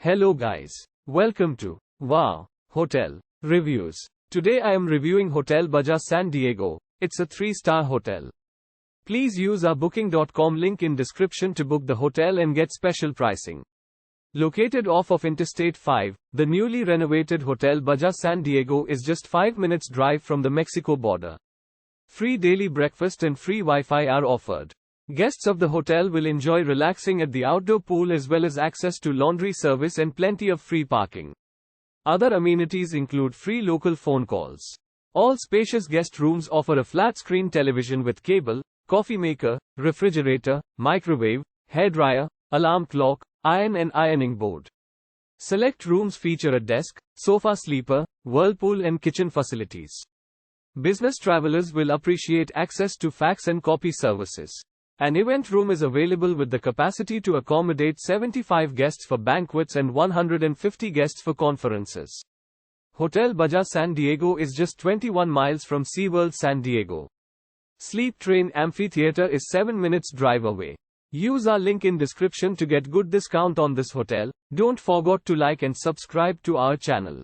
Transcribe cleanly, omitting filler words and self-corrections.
Hello guys. Welcome to Wow Hotel Reviews. Today I am reviewing Hotel Baja San Diego. It's a 3-star hotel. Please use our booking.com link in description to book the hotel and get special pricing. Located off of Interstate 5, the newly renovated Hotel Baja San Diego is just 5 minutes drive from the Mexico border. Free daily breakfast and free Wi-Fi are offered. Guests of the hotel will enjoy relaxing at the outdoor pool as well as access to laundry service and plenty of free parking. Other amenities include free local phone calls. All spacious guest rooms offer a flat-screen television with cable, coffee maker, refrigerator, microwave, hairdryer, alarm clock, iron and ironing board. Select rooms feature a desk, sofa sleeper, whirlpool and kitchen facilities. Business travelers will appreciate access to fax and copy services. An event room is available with the capacity to accommodate 75 guests for banquets and 150 guests for conferences. Hotel Baja San Diego is just 21 miles from SeaWorld San Diego. Sleep Train Amphitheater is 7 minutes drive away. Use our link in description to get good discount on this hotel. Don't forget to like and subscribe to our channel.